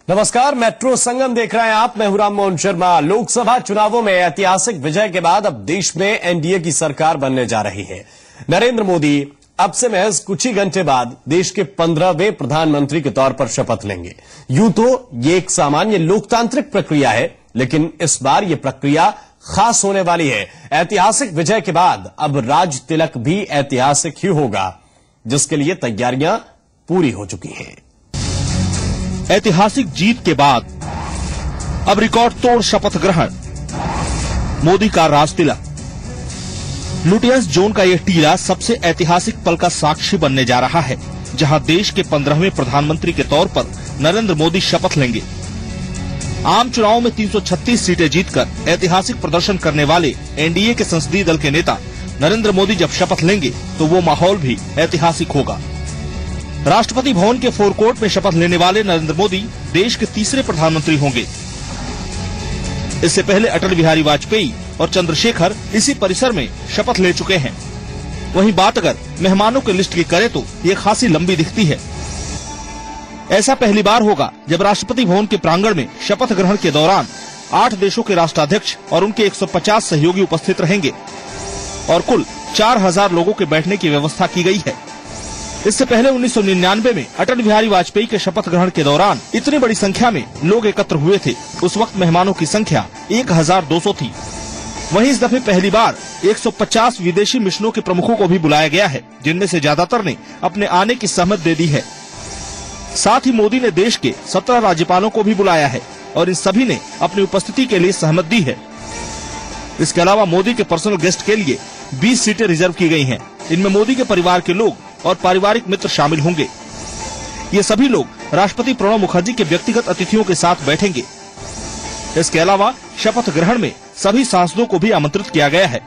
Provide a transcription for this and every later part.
नमस्कार, मेट्रो संगम देख रहे हैं आप। मैं हूं राममोहन शर्मा। लोकसभा चुनावों में ऐतिहासिक विजय के बाद अब देश में एनडीए की सरकार बनने जा रही है। नरेंद्र मोदी अब से महज कुछ ही घंटे बाद देश के 15वें प्रधानमंत्री के तौर पर शपथ लेंगे। यूं तो ये एक सामान्य लोकतांत्रिक प्रक्रिया है, लेकिन इस बार यह प्रक्रिया खास होने वाली है। ऐतिहासिक विजय के बाद अब राज तिलक भी ऐतिहासिक ही होगा, जिसके लिए तैयारियां पूरी हो चुकी हैं। ऐतिहासिक जीत के बाद अब रिकॉर्ड तोड़ शपथ ग्रहण, मोदी का राज तिलक। लुटियंस जोन का यह टीला सबसे ऐतिहासिक पल का साक्षी बनने जा रहा है, जहां देश के 15वें प्रधानमंत्री के तौर पर नरेंद्र मोदी शपथ लेंगे। आम चुनावों में 336 सीटें जीतकर ऐतिहासिक प्रदर्शन करने वाले एनडीए के संसदीय दल के नेता नरेंद्र मोदी जब शपथ लेंगे तो वो माहौल भी ऐतिहासिक होगा। राष्ट्रपति भवन के फोरकोर्ट में शपथ लेने वाले नरेंद्र मोदी देश के तीसरे प्रधानमंत्री होंगे। इससे पहले अटल बिहारी वाजपेयी और चंद्रशेखर इसी परिसर में शपथ ले चुके हैं। वहीं बात अगर मेहमानों की लिस्ट की करें तो ये खासी लंबी दिखती है। ऐसा पहली बार होगा जब राष्ट्रपति भवन के प्रांगण में शपथ ग्रहण के दौरान 8 देशों के राष्ट्राध्यक्ष और उनके 150 सहयोगी उपस्थित रहेंगे और कुल 4000 लोगों के बैठने की व्यवस्था की गई है। इससे पहले 1999 में अटल बिहारी वाजपेयी के शपथ ग्रहण के दौरान इतनी बड़ी संख्या में लोग एकत्र हुए थे। उस वक्त मेहमानों की संख्या 1200 थी। वहीं इस दफे पहली बार 150 विदेशी मिशनों के प्रमुखों को भी बुलाया गया है, जिनमें से ज्यादातर ने अपने आने की सहमति दे दी है। साथ ही मोदी ने देश के 17 राज्यपालों को भी बुलाया है और इन सभी ने अपनी उपस्थिति के लिए सहमति दी है। इसके अलावा मोदी के पर्सनल गेस्ट के लिए 20 सीटें रिजर्व की गई हैं। इनमें मोदी के परिवार के लोग और पारिवारिक मित्र शामिल होंगे। ये सभी लोग राष्ट्रपति प्रणब मुखर्जी के व्यक्तिगत अतिथियों के साथ बैठेंगे। इसके अलावा शपथ ग्रहण में सभी सांसदों को भी आमंत्रित किया गया है।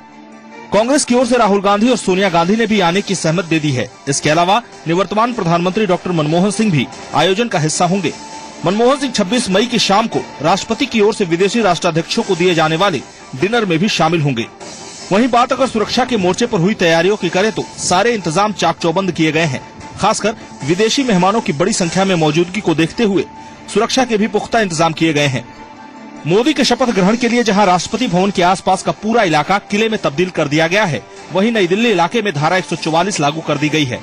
कांग्रेस की ओर से राहुल गांधी और सोनिया गांधी ने भी आने की सहमति दे दी है। इसके अलावा निवर्तमान प्रधानमंत्री डॉक्टर मनमोहन सिंह भी आयोजन का हिस्सा होंगे। मनमोहन सिंह 26 मई की शाम को राष्ट्रपति की ओर से विदेशी राष्ट्राध्यक्षों को दिए जाने वाले डिनर में भी शामिल होंगे। वहीं बात अगर सुरक्षा के मोर्चे पर हुई तैयारियों की करें तो सारे इंतजाम चाक चौबंद किए गए हैं। खासकर विदेशी मेहमानों की बड़ी संख्या में मौजूदगी को देखते हुए सुरक्षा के भी पुख्ता इंतजाम किए गए हैं। मोदी के शपथ ग्रहण के लिए जहां राष्ट्रपति भवन के आसपास का पूरा इलाका किले में तब्दील कर दिया गया है, वहीं नई दिल्ली इलाके में धारा 144 लागू कर दी गई है।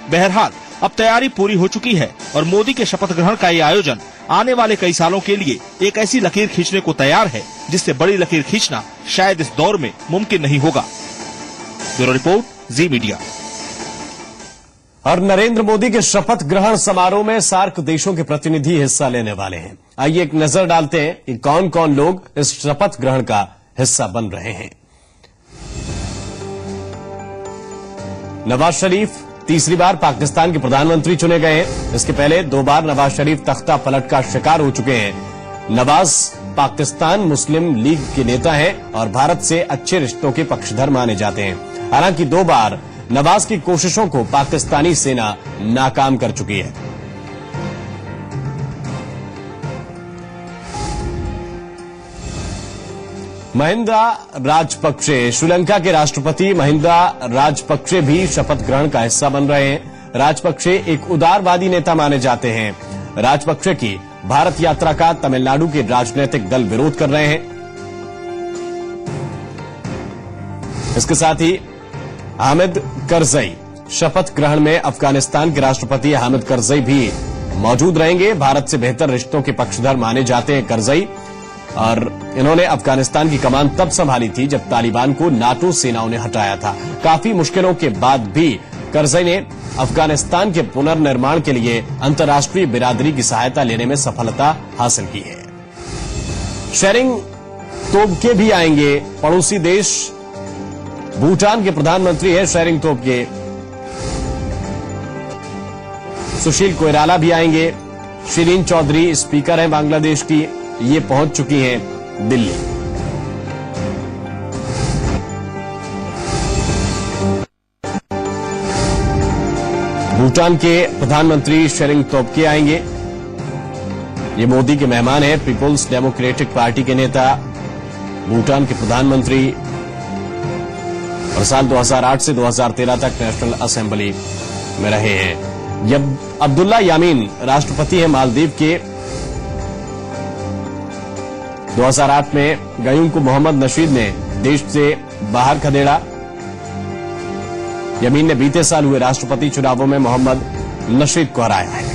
बहरहाल अब तैयारी पूरी हो चुकी है और मोदी के शपथ ग्रहण का ये आयोजन आने वाले कई सालों के लिए एक ऐसी लकीर खींचने को तैयार है जिससे बड़ी लकीर खींचना शायद इस दौर में मुमकिन नहीं होगा। ब्यूरो रिपोर्ट, जी मीडिया। और नरेंद्र मोदी के शपथ ग्रहण समारोह में सार्क देशों के प्रतिनिधि हिस्सा लेने वाले हैं। आइए एक नजर डालते हैं कि कौन कौन लोग इस शपथ ग्रहण का हिस्सा बन रहे हैं। नवाज शरीफ तीसरी बार पाकिस्तान के प्रधानमंत्री चुने गए हैं। इसके पहले 2 बार नवाज शरीफ तख्ता पलट का शिकार हो चुके हैं। नवाज पाकिस्तान मुस्लिम लीग के नेता हैं और भारत से अच्छे रिश्तों के पक्षधर माने जाते हैं। हालांकि 2 बार नवाज की कोशिशों को पाकिस्तानी सेना नाकाम कर चुकी है। महिंदा राजपक्षे, श्रीलंका के राष्ट्रपति महिंदा राजपक्षे भी शपथ ग्रहण का हिस्सा बन रहे हैं। राजपक्षे एक उदारवादी नेता माने जाते हैं। राजपक्षे की भारत यात्रा का तमिलनाडु के राजनीतिक दल विरोध कर रहे हैं। इसके साथ ही हामिद करजई, शपथ ग्रहण में अफगानिस्तान के राष्ट्रपति हामिद करजई भी मौजूद रहेंगे। भारत से बेहतर रिश्तों के पक्षधर माने जाते हैं करजई, और इन्होंने अफगानिस्तान की कमान तब संभाली थी जब तालिबान को नाटो सेनाओं ने हटाया था। काफी मुश्किलों के बाद भी करजई ने अफगानिस्तान के पुनर्निर्माण के लिए अंतर्राष्ट्रीय बिरादरी की सहायता लेने में सफलता हासिल की है। शेरिंग तोब्गे भी आएंगे। पड़ोसी देश भूटान के प्रधानमंत्री है शेरिंग तोब्गे। सुशील कोइराला भी आएंगे। शिरीन चौधरी स्पीकर हैं बांग्लादेश की, ये पहुंच चुकी हैं दिल्ली। भूटान के प्रधानमंत्री शेरिंग तोब्गे आएंगे। ये मोदी के मेहमान हैं। पीपुल्स डेमोक्रेटिक पार्टी के नेता, भूटान के प्रधानमंत्री और साल 2008 से 2013 तक नेशनल असेंबली में रहे हैं। जब अब्दुल्ला यामीन राष्ट्रपति हैं मालदीव के, 2008 में गयूम को मोहम्मद नशीद ने देश से बाहर खदेड़ा। यमीन ने बीते साल हुए राष्ट्रपति चुनावों में मोहम्मद नशीद को हराया है।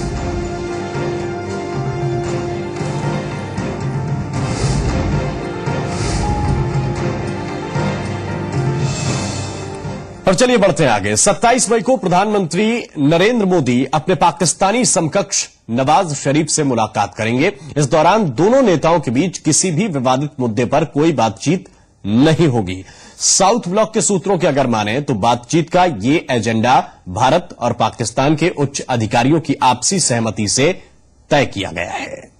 और चलिए बढ़ते हैं आगे। 27 मई को प्रधानमंत्री नरेंद्र मोदी अपने पाकिस्तानी समकक्ष नवाज शरीफ से मुलाकात करेंगे। इस दौरान दोनों नेताओं के बीच किसी भी विवादित मुद्दे पर कोई बातचीत नहीं होगी। साउथ ब्लॉक के सूत्रों के अगर माने तो बातचीत का ये एजेंडा भारत और पाकिस्तान के उच्च अधिकारियों की आपसी सहमति से तय किया गया है।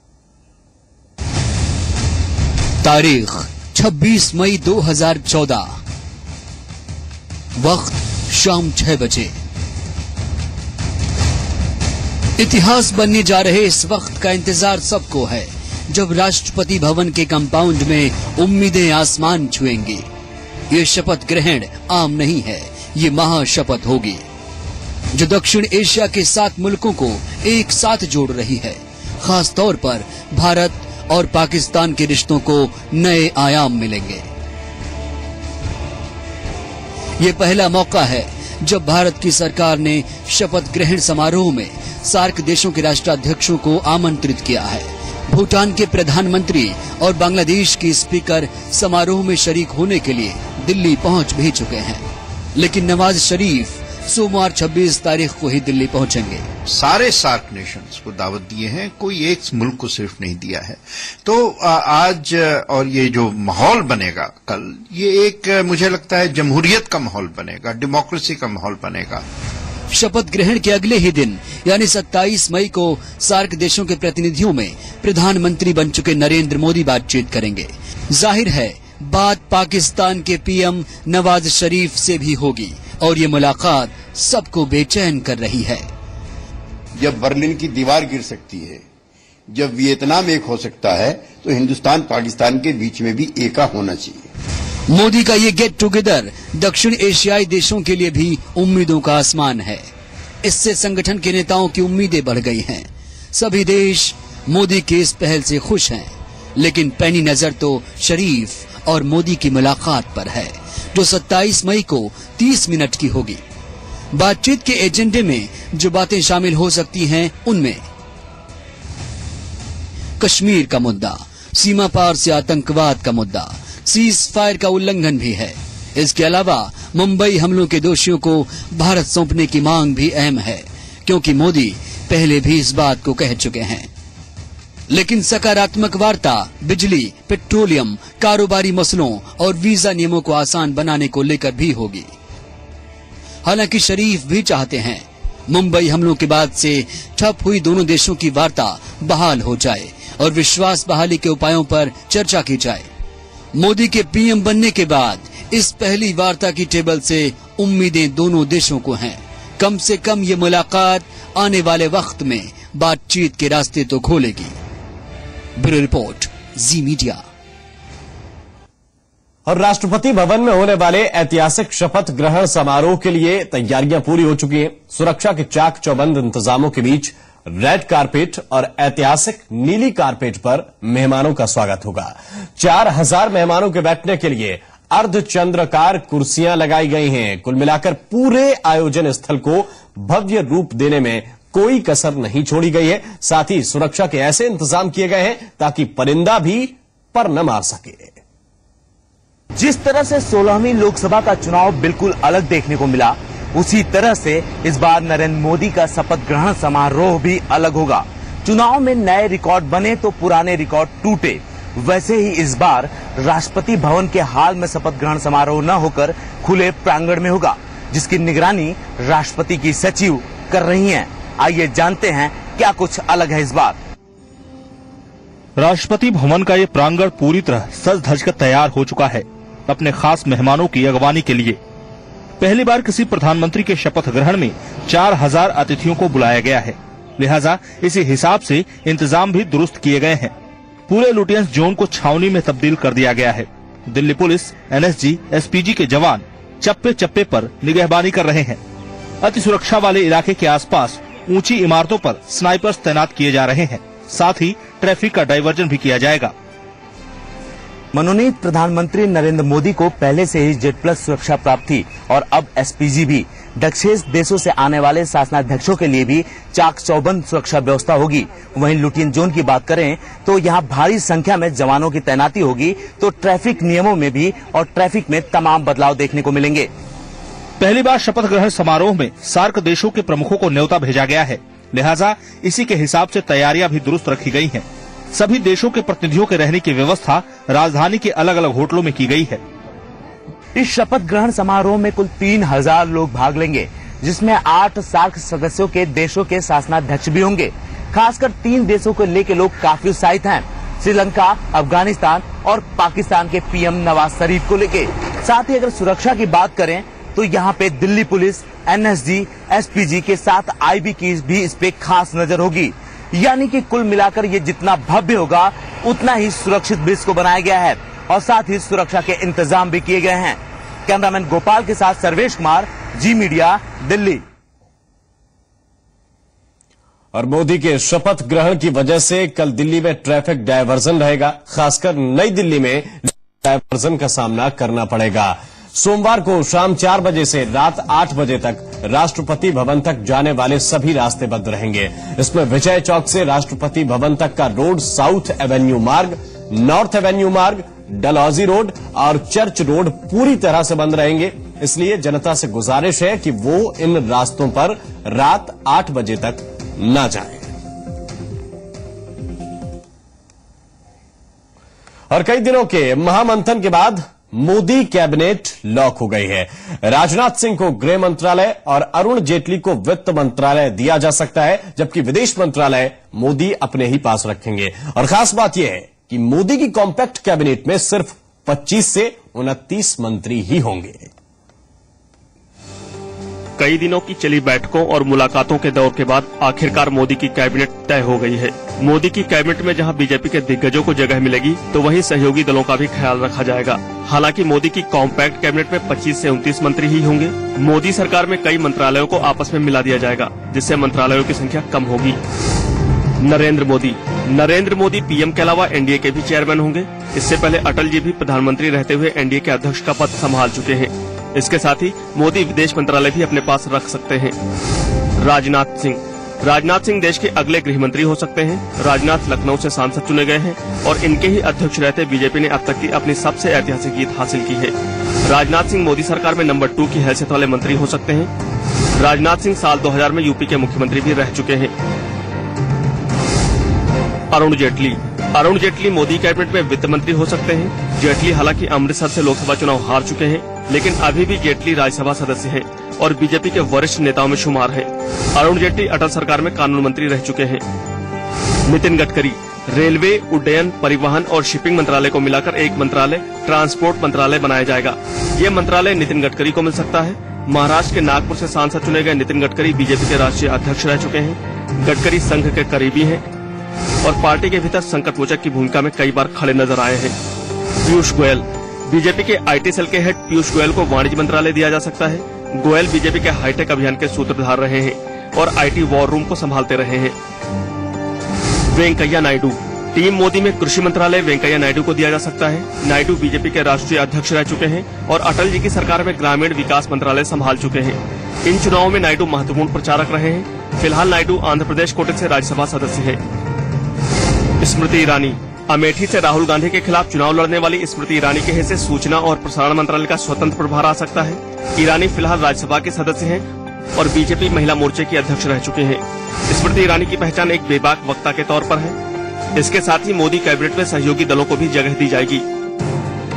तारीख 26 मई 2014, वक्त शाम 6 बजे। इतिहास बनने जा रहे इस वक्त का इंतजार सबको है जब राष्ट्रपति भवन के कंपाउंड में उम्मीदें आसमान छुएंगी। ये शपथ ग्रहण आम नहीं है, ये महाशपथ होगी जो दक्षिण एशिया के 7 मुल्कों को एक साथ जोड़ रही है। खास तौर पर भारत और पाकिस्तान के रिश्तों को नए आयाम मिलेंगे। ये पहला मौका है जब भारत की सरकार ने शपथ ग्रहण समारोह में सार्क देशों के राष्ट्राध्यक्षों को आमंत्रित किया है। भूटान के प्रधानमंत्री और बांग्लादेश की स्पीकर समारोह में शरीक होने के लिए दिल्ली पहुंच भी चुके हैं, लेकिन नवाज शरीफ सोमवार 26 तारीख को ही दिल्ली पहुंचेंगे। सारे सार्क नेशंस को दावत दिए हैं, कोई एक मुल्क को सिर्फ नहीं दिया है। तो आज और ये जो माहौल बनेगा कल, ये एक मुझे लगता है जमहूरियत का माहौल बनेगा, डेमोक्रेसी का माहौल बनेगा। शपथ ग्रहण के अगले ही दिन यानी 27 मई को सार्क देशों के प्रतिनिधियों में प्रधानमंत्री बन चुके नरेंद्र मोदी बातचीत करेंगे। जाहिर है बात पाकिस्तान के पीएम नवाज शरीफ से भी होगी और ये मुलाकात सबको बेचैन कर रही है। जब बर्लिन की दीवार गिर सकती है, जब वियतनाम एक हो सकता है, तो हिंदुस्तान पाकिस्तान के बीच में भी एका होना चाहिए। मोदी का ये गेट टुगेदर दक्षिण एशियाई देशों के लिए भी उम्मीदों का आसमान है। इससे संगठन के नेताओं की उम्मीदें बढ़ गई हैं। सभी देश मोदी की इस पहल से खुश हैं, लेकिन पैनी नजर तो शरीफ और मोदी की मुलाकात पर है जो 27 मई को 30 मिनट की होगी। बातचीत के एजेंडे में जो बातें शामिल हो सकती हैं उनमें कश्मीर का मुद्दा, सीमा पार से आतंकवाद का मुद्दा, सीज फायर का उल्लंघन भी है। इसके अलावा मुंबई हमलों के दोषियों को भारत सौंपने की मांग भी अहम है, क्योंकि मोदी पहले भी इस बात को कह चुके हैं। लेकिन सकारात्मक वार्ता बिजली, पेट्रोलियम, कारोबारी मसलों और वीजा नियमों को आसान बनाने को लेकर भी होगी। हालांकि शरीफ भी चाहते हैं मुंबई हमलों के बाद से ठप हुई दोनों देशों की वार्ता बहाल हो जाए और विश्वास बहाली के उपायों पर चर्चा की जाए। मोदी के पीएम बनने के बाद इस पहली वार्ता की टेबल से उम्मीदें दोनों देशों को हैं। कम से कम ये मुलाकात आने वाले वक्त में बातचीत के रास्ते तो खोलेगी। ब्यूरो रिपोर्ट, जी मीडिया। और राष्ट्रपति भवन में होने वाले ऐतिहासिक शपथ ग्रहण समारोह के लिए तैयारियां पूरी हो चुकी हैं। सुरक्षा के चाक चौबंद इंतजामों के बीच रेड कारपेट और ऐतिहासिक नीली कारपेट पर मेहमानों का स्वागत होगा। 4000 मेहमानों के बैठने के लिए अर्धचंद्राकार कुर्सियां लगाई गई हैं। कुल मिलाकर पूरे आयोजन स्थल को भव्य रूप देने में कोई कसर नहीं छोड़ी गई है। साथ ही सुरक्षा के ऐसे इंतजाम किए गए हैं ताकि परिंदा भी पर न मार सके। जिस तरह से 16वीं लोकसभा का चुनाव बिल्कुल अलग देखने को मिला, उसी तरह से इस बार नरेंद्र मोदी का शपथ ग्रहण समारोह भी अलग होगा। चुनाव में नए रिकॉर्ड बने तो पुराने रिकॉर्ड टूटे, वैसे ही इस बार राष्ट्रपति भवन के हाल में शपथ ग्रहण समारोह न होकर खुले प्रांगण में होगा, जिसकी निगरानी राष्ट्रपति की सचिव कर रही हैं। आइए जानते हैं क्या कुछ अलग है इस बार। राष्ट्रपति भवन का ये प्रांगण पूरी तरह सज धज कर तैयार हो चुका है अपने खास मेहमानों की अगवानी के लिए। पहली बार किसी प्रधानमंत्री के शपथ ग्रहण में 4000 अतिथियों को बुलाया गया है, लिहाजा इसी हिसाब से इंतजाम भी दुरुस्त किए गए हैं। पूरे लुटियंस जोन को छावनी में तब्दील कर दिया गया है। दिल्ली पुलिस, एनएसजी, एसपीजी के जवान चप्पे चप्पे पर निगहबानी कर रहे हैं। अति सुरक्षा वाले इलाके के आसपास ऊंची इमारतों पर स्नाइपर्स तैनात किए जा रहे हैं। साथ ही ट्रैफिक का डायवर्जन भी किया जाएगा। मनोनीत प्रधानमंत्री नरेंद्र मोदी को पहले से ही जेड प्लस सुरक्षा प्राप्त थी और अब एसपीजी भी। दक्षेण देशों से आने वाले शासनाध्यक्षों के लिए भी चाक चौबंद सुरक्षा व्यवस्था होगी। वहीं लुटियन जोन की बात करें तो यहाँ भारी संख्या में जवानों की तैनाती होगी, तो ट्रैफिक नियमों में भी और ट्रैफिक में तमाम बदलाव देखने को मिलेंगे। पहली बार शपथ ग्रहण समारोह में सार्क देशों के प्रमुखों को न्योता भेजा गया है, लिहाजा इसी के हिसाब से तैयारियां भी दुरुस्त रखी गई हैं। सभी देशों के प्रतिनिधियों के रहने की व्यवस्था राजधानी के अलग अलग होटलों में की गई है। इस शपथ ग्रहण समारोह में कुल 3000 लोग भाग लेंगे, जिसमें 8 सार्क सदस्यों के देशों के शासनाध्यक्ष भी होंगे। खासकर 3 देशों को लेकर लोग काफी उत्साहित हैं, श्रीलंका, अफगानिस्तान और पाकिस्तान के पीएम नवाज शरीफ को लेके। साथ ही अगर सुरक्षा की बात करें तो यहाँ पे दिल्ली पुलिस, एनएसजी, एसपीजी के साथ आईबी की भी इस पे खास नजर होगी। यानी कि कुल मिलाकर ये जितना भव्य होगा उतना ही सुरक्षित भी इसको बनाया गया है और साथ ही सुरक्षा के इंतजाम भी किए गए हैं। कैमरामैन गोपाल के साथ सर्वेश कुमार, जी मीडिया, दिल्ली। और मोदी के शपथ ग्रहण की वजह से कल दिल्ली में ट्रैफिक डायवर्जन रहेगा, खासकर नई दिल्ली में डायवर्जन का सामना करना पड़ेगा। सोमवार को शाम 4 बजे से रात 8 बजे तक राष्ट्रपति भवन तक जाने वाले सभी रास्ते बंद रहेंगे। इसमें विजय चौक से राष्ट्रपति भवन तक का रोड, साउथ एवेन्यू मार्ग, नॉर्थ एवेन्यू मार्ग, डलहौजी रोड और चर्च रोड पूरी तरह से बंद रहेंगे। इसलिए जनता से गुजारिश है कि वो इन रास्तों पर रात 8 बजे तक न जाएं। और कई दिनों के महामंथन के बाद मोदी कैबिनेट लॉक हो गई है। राजनाथ सिंह को गृह मंत्रालय और अरुण जेटली को वित्त मंत्रालय दिया जा सकता है, जबकि विदेश मंत्रालय मोदी अपने ही पास रखेंगे। और खास बात यह है कि मोदी की कॉम्पैक्ट कैबिनेट में सिर्फ 25 से 29 मंत्री ही होंगे। कई दिनों की चली बैठकों और मुलाकातों के दौर के बाद आखिरकार मोदी की कैबिनेट तय हो गई है। मोदी की कैबिनेट में जहां बीजेपी के दिग्गजों को जगह मिलेगी, तो वहीं सहयोगी दलों का भी ख्याल रखा जाएगा। हालांकि मोदी की कॉम्पैक्ट कैबिनेट में 25 से 29 मंत्री ही होंगे। मोदी सरकार में कई मंत्रालयों को आपस में मिला दिया जाएगा, जिससे मंत्रालयों की संख्या कम होगी। नरेंद्र मोदी पीएम के अलावा एनडीए के भी चेयरमैन होंगे। इससे पहले अटल जी भी प्रधानमंत्री रहते हुए एनडीए के अध्यक्ष का पद संभाल चुके हैं। इसके साथ ही मोदी विदेश मंत्रालय भी अपने पास रख सकते हैं। राजनाथ सिंह देश के अगले गृह मंत्री हो सकते हैं। राजनाथ लखनऊ से सांसद चुने गए हैं और इनके ही अध्यक्ष रहते बीजेपी ने अब तक की अपनी सबसे ऐतिहासिक जीत हासिल की है। राजनाथ सिंह मोदी सरकार में नंबर 2 की हैसियत वाले मंत्री हो सकते हैं। राजनाथ सिंह साल 2000 में यूपी के मुख्यमंत्री भी रह चुके हैं। अरुण जेटली मोदी कैबिनेट में वित्त मंत्री हो सकते हैं। जेटली हालांकि अमृतसर से लोकसभा चुनाव हार चुके हैं, लेकिन अभी भी जेटली राज्यसभा सदस्य हैं और बीजेपी के वरिष्ठ नेताओं में शुमार है। अरुण जेटली अटल सरकार में कानून मंत्री रह चुके हैं। नितिन गडकरी रेलवे, उड्डयन, परिवहन और शिपिंग मंत्रालय को मिलाकर एक मंत्रालय ट्रांसपोर्ट मंत्रालय बनाया जाएगा। ये मंत्रालय नितिन गडकरी को मिल सकता है। महाराष्ट्र के नागपुर से सांसद चुने गए नितिन गडकरी बीजेपी के राष्ट्रीय अध्यक्ष रह चुके हैं। गडकरी संघ के करीबी हैं और पार्टी के भीतर संकटमोचक की भूमिका में कई बार खड़े नजर आए हैं। पीयूष गोयल बीजेपी के आईटी सेल के हेड पीयूष गोयल को वाणिज्य मंत्रालय दिया जा सकता है। गोयल बीजेपी के हाईटेक अभियान के सूत्रधार रहे हैं और आईटी वॉर रूम को संभालते रहे हैं। वेंकैया नायडू टीम मोदी में कृषि मंत्रालय वेंकैया नायडू को दिया जा सकता है। नायडू बीजेपी के राष्ट्रीय अध्यक्ष रह चुके हैं और अटल जी की सरकार में ग्रामीण विकास मंत्रालय संभाल चुके हैं। इन चुनावों में नायडू महत्वपूर्ण प्रचारक रहे हैं। फिलहाल नायडू आंध्र प्रदेश कोटे से राज्यसभा सदस्य है। स्मृति ईरानी अमेठी से राहुल गांधी के खिलाफ चुनाव लड़ने वाली स्मृति ईरानी के हिस्से सूचना और प्रसारण मंत्रालय का स्वतंत्र प्रभार आ सकता है। ईरानी फिलहाल राज्यसभा के सदस्य हैं और बीजेपी महिला मोर्चे की अध्यक्ष रह चुके हैं। स्मृति ईरानी की पहचान एक बेबाक वक्ता के तौर पर है। इसके साथ ही मोदी कैबिनेट में सहयोगी दलों को भी जगह दी जाएगी।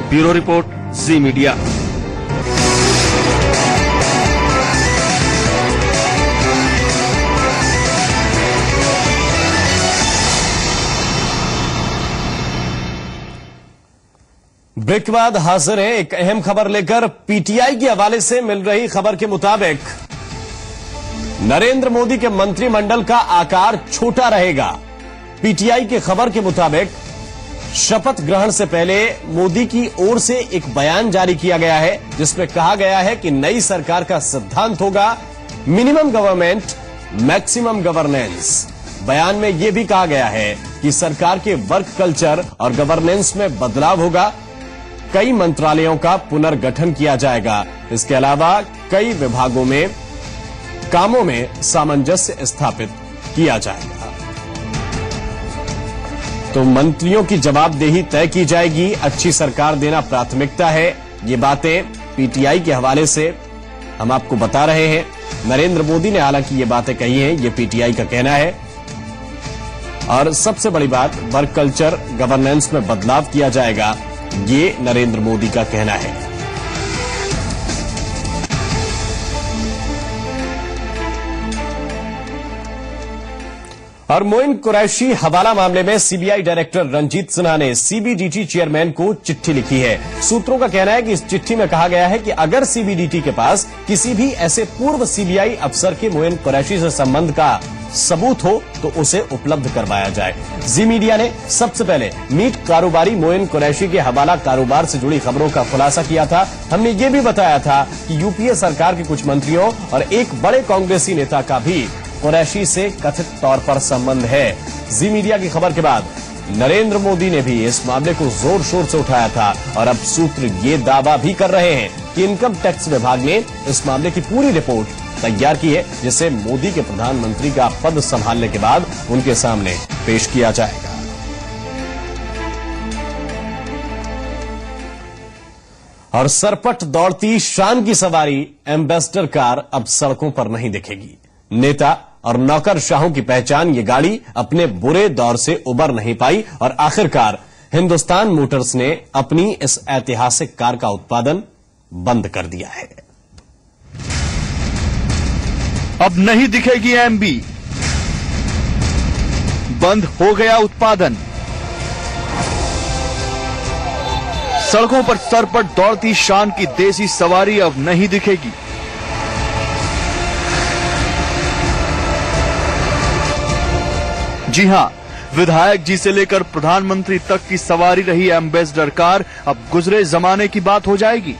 ब्यूरो रिपोर्ट, जी मीडिया। ब्रेक के बाद हाजिर है एक अहम खबर लेकर। पीटीआई के हवाले से मिल रही खबर के मुताबिक नरेंद्र मोदी के मंत्रिमंडल का आकार छोटा रहेगा। पीटीआई की खबर के मुताबिक शपथ ग्रहण से पहले मोदी की ओर से एक बयान जारी किया गया है, जिसमें कहा गया है कि नई सरकार का सिद्धांत होगा मिनिमम गवर्नमेंट मैक्सिमम गवर्नेंस। बयान में यह भी कहा गया है कि सरकार के वर्क कल्चर और गवर्नेंस में बदलाव होगा। कई मंत्रालयों का पुनर्गठन किया जाएगा। इसके अलावा कई विभागों में कामों में सामंजस्य स्थापित किया जाएगा। तो मंत्रियों की जवाबदेही तय की जाएगी। अच्छी सरकार देना प्राथमिकता है। ये बातें पीटीआई के हवाले से हम आपको बता रहे हैं। नरेंद्र मोदी ने हालांकि ये बातें कही हैं, ये पीटीआई का कहना है। और सबसे बड़ी बात, वर्क कल्चर गवर्नेंस में बदलाव किया जाएगा, ये नरेंद्र मोदी का कहना है। और मोइन कुरैशी हवाला मामले में सीबीआई डायरेक्टर रंजीत सिन्हा ने सीबीडीटी चेयरमैन को चिट्ठी लिखी है। सूत्रों का कहना है कि इस चिट्ठी में कहा गया है कि अगर सीबीडीटी के पास किसी भी ऐसे पूर्व सीबीआई अफसर के मोइन कुरैशी से संबंध का सबूत हो तो उसे उपलब्ध करवाया जाए। जी मीडिया ने सबसे पहले मीट कारोबारी मोइन कुरैशी के हवाला कारोबार से जुड़ी खबरों का खुलासा किया था। हमने ये भी बताया था कि यूपीए सरकार के कुछ मंत्रियों और एक बड़े कांग्रेसी नेता का भी कुरैशी से कथित तौर पर संबंध है। जी मीडिया की खबर के बाद नरेंद्र मोदी ने भी इस मामले को जोर शोर से उठाया था और अब सूत्र ये दावा भी कर रहे हैं कि इनकम टैक्स विभाग ने इस मामले की पूरी रिपोर्ट तैयार की है, जिसे मोदी के प्रधानमंत्री का पद संभालने के बाद उनके सामने पेश किया जाएगा। और सरपट दौड़ती शान की सवारी एम्बेसडर कार अब सड़कों पर नहीं दिखेगी। नेता और नौकरशाहों की पहचान ये गाड़ी अपने बुरे दौर से उबर नहीं पाई और आखिरकार हिंदुस्तान मोटर्स ने अपनी इस ऐतिहासिक कार का उत्पादन बंद कर दिया है। अब नहीं दिखेगी एमबी, बंद हो गया उत्पादन। सड़कों पर सरपट दौड़ती शान की देसी सवारी अब नहीं दिखेगी। जी हां, विधायक जी से लेकर प्रधानमंत्री तक की सवारी रही एम्बेसडर कार अब गुजरे जमाने की बात हो जाएगी।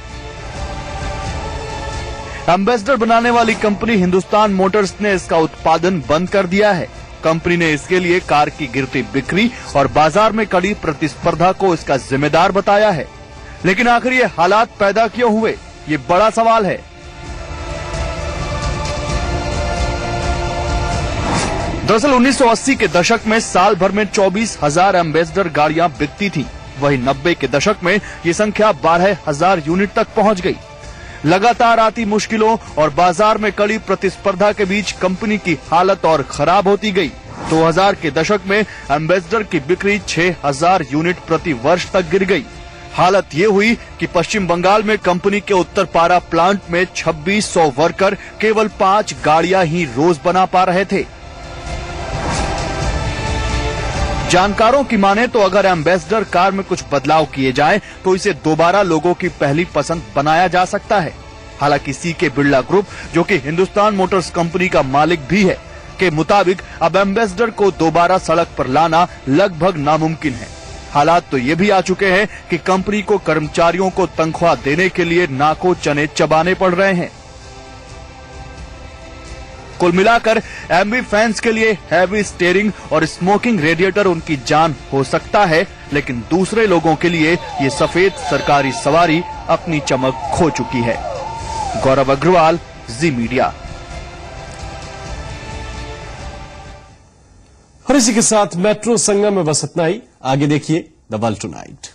एम्बेसडर बनाने वाली कंपनी हिंदुस्तान मोटर्स ने इसका उत्पादन बंद कर दिया है। कंपनी ने इसके लिए कार की गिरती बिक्री और बाजार में कड़ी प्रतिस्पर्धा को इसका जिम्मेदार बताया है। लेकिन आखिर ये हालात पैदा क्यों हुए, ये बड़ा सवाल है। दरअसल 1980 के दशक में साल भर में 24,000 एम्बेसडर गाड़ियां बिकती थीं। वहीं 90 के दशक में ये संख्या 12,000 यूनिट तक पहुंच गई। लगातार आती मुश्किलों और बाजार में कड़ी प्रतिस्पर्धा के बीच कंपनी की हालत और खराब होती गई। 2000 के दशक में एम्बेसडर की बिक्री 6,000 यूनिट प्रति वर्ष तक गिर गई। हालत ये हुई कि पश्चिम बंगाल में कंपनी के उत्तरपारा प्लांट में 2600 वर्कर केवल 5 गाड़ियां ही रोज बना पा रहे थे। जानकारों की माने तो अगर एम्बेसडर कार में कुछ बदलाव किए जाएं तो इसे दोबारा लोगों की पहली पसंद बनाया जा सकता है। हालांकि सीके बिरला ग्रुप, जो कि हिंदुस्तान मोटर्स कंपनी का मालिक भी है, के मुताबिक अब एम्बेसडर को दोबारा सड़क पर लाना लगभग नामुमकिन है। हालात तो ये भी आ चुके हैं कि कंपनी को कर्मचारियों को तनख्वाह देने के लिए नाको चने चबाने पड़ रहे हैं। कुल मिलाकर एमवी फैंस के लिए हैवी स्टीयरिंग और स्मोकिंग रेडिएटर उनकी जान हो सकता है, लेकिन दूसरे लोगों के लिए ये सफेद सरकारी सवारी अपनी चमक खो चुकी है। गौरव अग्रवाल, जी मीडिया। और इसी के साथ मेट्रो संगम में बस इतना ही। आगे देखिए द वर्ल्ड टुनाइट।